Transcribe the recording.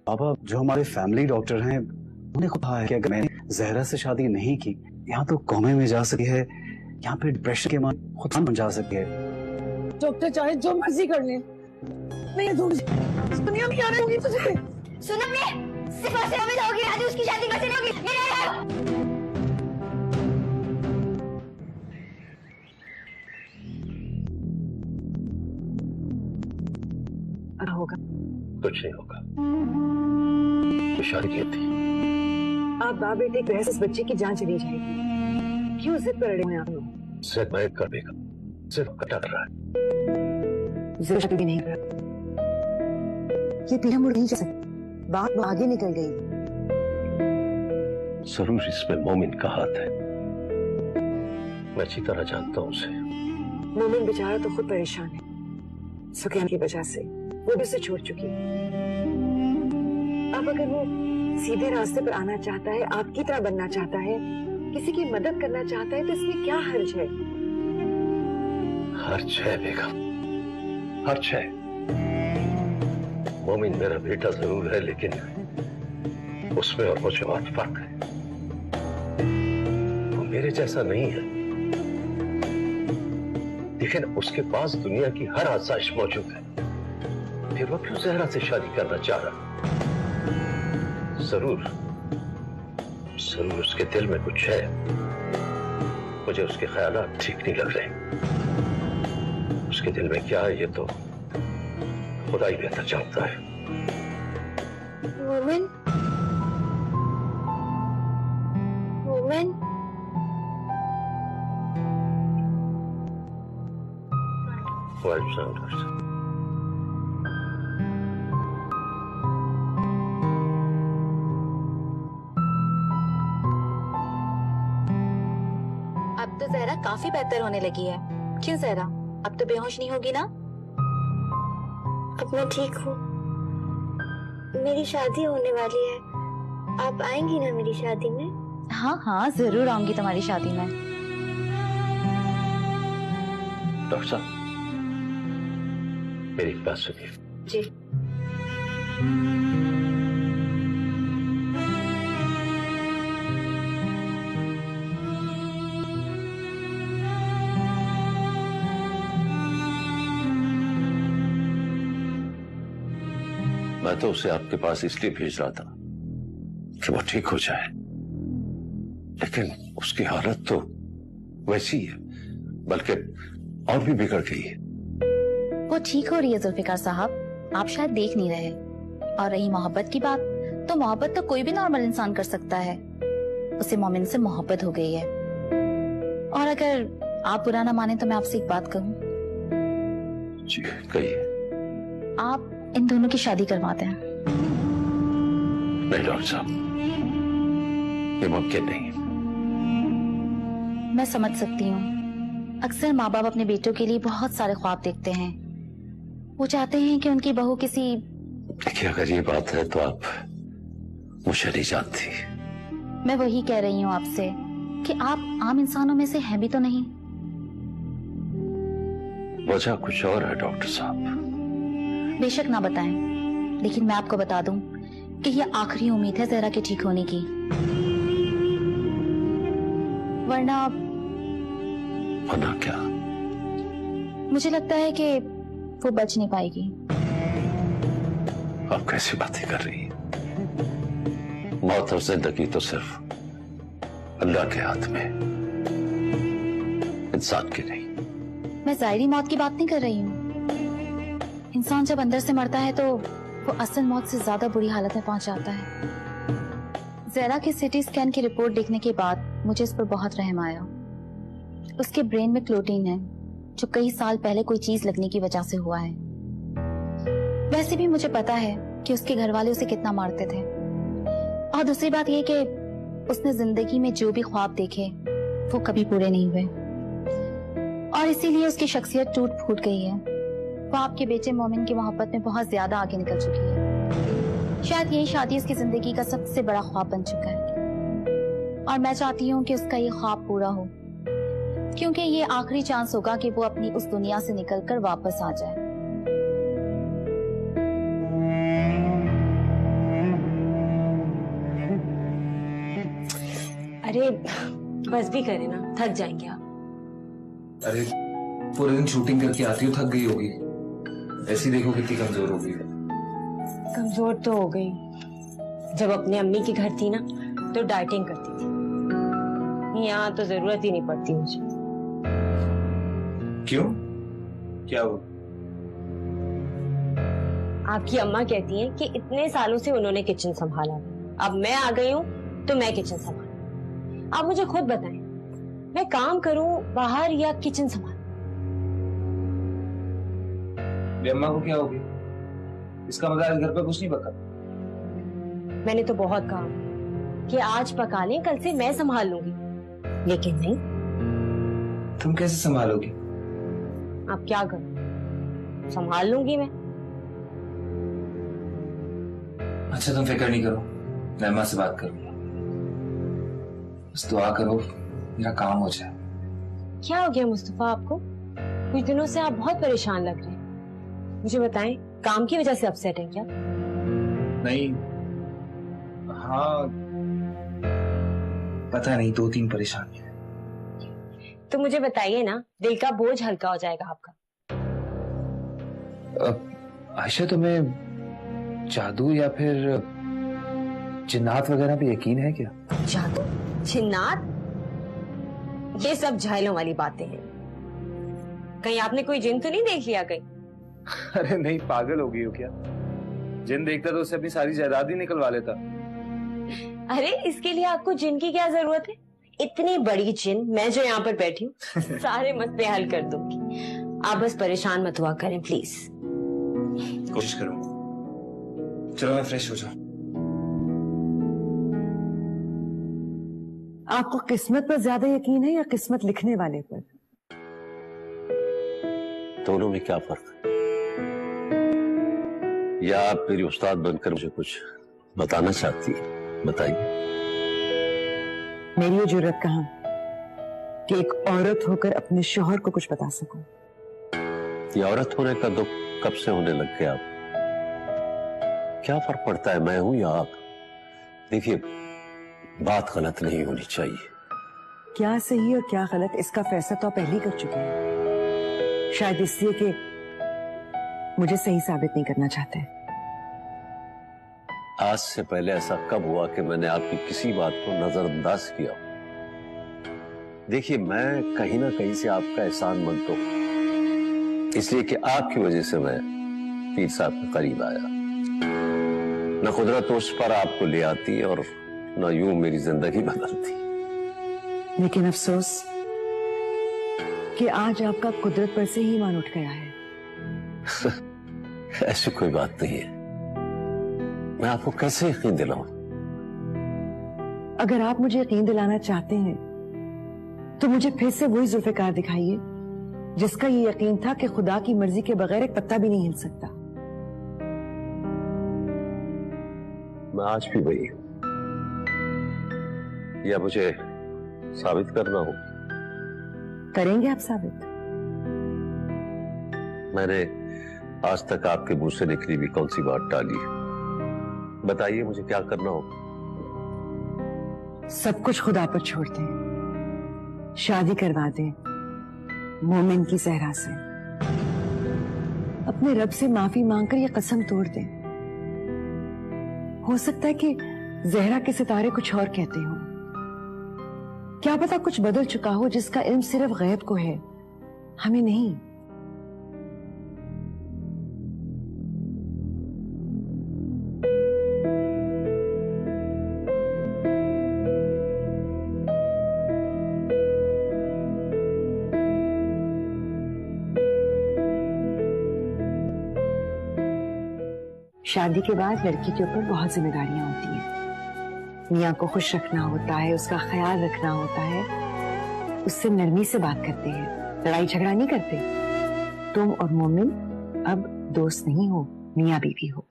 पापा जो हमारे फैमिली डॉक्टर हैं उन्होंने कहा है कि अगर मैंने जहरा से शादी नहीं की, यहाँ तो कोमे में जा सकी है, यहाँ पे डिप्रेशन के मारे खुद बन जा सकती है। डॉक्टर चाहे जो मर्जी कर ले, मैं दुनिया में आने होगी तुझे। सुनो मैं सिर्फ ऐसे हमें होगी, आज उसकी शादी कैसे होगी? होगा कुछ नहीं होगा, तो शादी की थी। आप बाप बेटे की बहस इस बच्चे की जान चली जाएगी। क्यों जिद पर अड़े हुए आप लोग? सिर्फ मैं कर देगा, सिर्फ कटा कर रहा है। जिद शादी भी नहीं कर रहा। ये पीढ़ा मुड़ नहीं जा सकती, बात आगे निकल गई। जरूर इसमें मोमिन का हाथ है, मैं अच्छी तरह जानता हूँ उसे। मोमिन बेचारा तो खुद परेशान है, सुकैन की वजह से वो भी उसे छोड़ चुकी है। अब अगर वो सीधे रास्ते पर आना चाहता है, आपकी तरह बनना चाहता है, किसी की मदद करना चाहता है, तो इसमें क्या हर्ज है? हर्ज है बेगम, हर्ज है। मोमिन मेरा बेटा जरूर है, लेकिन उसमें और मुझे बहुत फर्क है। वो मेरे जैसा नहीं है, लेकिन उसके पास दुनिया की हर आसाइश मौजूद है। फिर वो क्यों जहरा से शादी करना चाह रहा? जरूर उसके दिल में कुछ है, मुझे उसके ख्यालात ठीक नहीं लग रहे। उसके दिल में क्या है ये तो खुदा ही बेहतर जानता है। मोमिन, मोमिन, वालेकुम सलाम डॉक्टर साहब। अब तो जहरा काफी बेहतर होने लगी है। क्यों जहरा, अब तो बेहोश नहीं होगी ना? अब मैं ठीक हूँ। मेरी शादी होने वाली है, आप आएंगी ना मेरी शादी में? हाँ हाँ जरूर आऊंगी तुम्हारी शादी में। डॉक्टर साहब मेरी एक बात सुनिए। जी। मैं तो उसे आपके पास इसलिए भेज रहा था कि वो ठीक हो जाए, लेकिन उसकी हालत तो वैसी है, बल्कि और भी बिगड़ गई है। वो ठीक हो रही है जुल्फिकार साहब, आप शायद देख नहीं रहे। और रही मोहब्बत की बात, तो मोहब्बत तो कोई भी नॉर्मल इंसान कर सकता है। उसे मोमिन से मोहब्बत हो गई है। और अगर आप बुरा ना माने तो मैं आपसे एक बात कहूँ। जी कहिए। आप इन दोनों की शादी करवाते हैं। नहीं डॉक्टर साहब, ये मुमकिन नहीं। मैं समझ सकती हूँ, अक्सर माँ बाप अपने बेटों के लिए बहुत सारे ख्वाब देखते हैं। वो चाहते हैं कि उनकी बहू किसी। देखिए अगर ये बात है तो आप मुझे नहीं जानती। मैं वही कह रही हूँ आपसे कि आप आम इंसानों में से हैं भी तो नहीं। वजह कुछ और है डॉक्टर साहब। बेशक ना बताएं, लेकिन मैं आपको बता दूं कि ये आखिरी उम्मीद है जहरा के ठीक होने की, वरना क्या? मुझे लगता है कि वो बच नहीं पाएगी। आप कैसी बातें कर रही हैं? मौत और जिंदगी तो सिर्फ अल्लाह के हाथ में, इंसान की नहीं। मैं जाहिरी मौत की बात नहीं कर रही हूँ। इंसान जब अंदर से मरता है तो वो असल मौत से ज्यादा बुरी हालत में पहुंच जाता है। जहरा के सिटी स्कैन की रिपोर्ट देखने के बाद मुझे इस पर बहुत रहम आया। उसके ब्रेन में क्लोटीन है, जो कई साल पहले कोई चीज लगने की वजह से हुआ है। वैसे भी मुझे पता है कि उसके घर वाले उसे कितना मारते थे। और दूसरी बात यह कि उसने जिंदगी में जो भी ख्वाब देखे वो कभी पूरे नहीं हुए, और इसीलिए उसकी शख्सियत टूट फूट गई है। वो आपके बेटे मोमिन की मोहब्बत में बहुत ज्यादा आगे निकल चुकी है। शायद यही शादी उसकी जिंदगी का सबसे बड़ा ख्वाब बन चुका है, और मैं चाहती हूँ कि उसका ये ख्वाब पूरा हो, क्योंकि ये आखिरी चांस होगा कि वो अपनी उस दुनिया से निकलकर वापस आ जाए। अरे बस भी करे ना, थक जाएंगे आप। अरे पूरे दिन शूटिंग करके आती हो, थक गई होगी। ऐसी देखो कितनी कमजोर हो गई है। कमजोर तो हो गई, जब अपने अम्मी की घर थी ना तो डाइटिंग करती थी, यहाँ तो जरूरत ही नहीं पड़ती मुझे। क्यों, क्या हुआ? आपकी अम्मा कहती हैं कि इतने सालों से उन्होंने किचन संभाला, अब मैं आ गई हूँ तो मैं किचन संभालूं। आप मुझे खुद बताएं, मैं काम करूं बाहर या किचन संभालूं? अम्मा को क्या हो गया? इसका मतलब आज घर पे कुछ नहीं पका? मैंने तो बहुत कहा कि आज पका लें, कल से मैं संभाल लूंगी, लेकिन नहीं। तुम कैसे संभालोगी? आप क्या करो, संभाल लूंगी मैं। अच्छा तुम फिक्र नहीं करो, मैं अम्मा से बात करूंगा। बस दुआ करो मेरा काम हो जाए। क्या हो गया मुस्तफा आपको? कुछ दिनों से आप बहुत परेशान लग रहे हैं, मुझे बताएं, काम की वजह से अपसेट हैं क्या? नहीं, हाँ पता नहीं, 2-3 परेशानी है। तो मुझे बताइए ना, दिल का बोझ हल्का हो जाएगा आपका। आयशा तुम्हें जादू या फिर जिन्नात वगैरह पे यकीन है क्या? जादू, जिन्नात, ये सब झाइलों वाली बातें हैं। कहीं आपने कोई जिन तो नहीं देख लिया कहीं? अरे नहीं, पागल हो गई हो क्या? जिन देखता तो उससे अपनी सारी जायदाद ही निकलवा लेता। अरे इसके लिए आपको जिन की क्या जरूरत है? इतनी बड़ी जिन मैं जो यहाँ पर बैठी हूँ सारे मसले हल कर दूंगी। आप बस परेशान मत हुआ करें प्लीज। कोशिश करूंगा। चलो मैं फ्रेश हो जाऊं। आपको किस्मत पर ज्यादा यकीन है या किस्मत लिखने वाले पर? दोनों में क्या फर्क है? या आप मेरी उस्ताद बनकर मुझे कुछ बताना चाहती है? बताइए। मेरी ये जुर्रत कहाँ कि एक औरत होकर अपने शौहर को कुछ बता सकूं। ये औरत होने का दुख कब से होने लग गया? क्या फर्क पड़ता है मैं हूं या आप? देखिए, बात गलत नहीं होनी चाहिए। क्या सही और क्या गलत इसका फैसला तो आप पहले ही कर चुके हैं, शायद इसलिए कि मुझे सही साबित नहीं करना चाहते। आज से पहले ऐसा कब हुआ कि मैंने आपकी किसी बात को नजरअंदाज किया? देखिए, मैं कहीं ना कहीं से आपका एहसानमंद तो हूं, इसलिए कि आपकी वजह से मैं पीर साहब के करीब आया। न कुदरत उस पर आपको ले आती और न यूं मेरी जिंदगी बदलती। लेकिन अफसोस कि आज आपका कुदरत पर से ही ईमान उठ गया है। ऐसी कोई बात नहीं है, मैं आपको कैसे यकीन दिलाऊं? अगर आप मुझे यकीन दिलाना चाहते हैं तो मुझे फिर से वही जुल्फिकार दिखाइए जिसका ये यकीन था कि खुदा की मर्जी के बगैर एक पत्ता भी नहीं हिल सकता। मैं आज भी वही हूं, या मुझे साबित करना हो? करेंगे आप साबित? मैंने आज तक आपके मुंह से निकली भी कौन सी बात टाली है? बताइए, मुझे क्या करना होगा? सब कुछ खुदा पर छोड़ दें, शादी करवा दें मोमिन की सहरा से, अपने रब से माफी मांगकर ये कसम तोड़ दें। हो सकता है कि जहरा के सितारे कुछ और कहते हो, क्या पता कुछ बदल चुका हो जिसका इल्म सिर्फ गैब को है, हमें नहीं। शादी के बाद लड़की के ऊपर बहुत जिम्मेदारियां होती हैं। मियाँ को खुश रखना होता है, उसका ख्याल रखना होता है, उससे नरमी से बात करते हैं, लड़ाई झगड़ा नहीं करते। तुम और मोमिन अब दोस्त नहीं हो, मियाँ बीवी हो।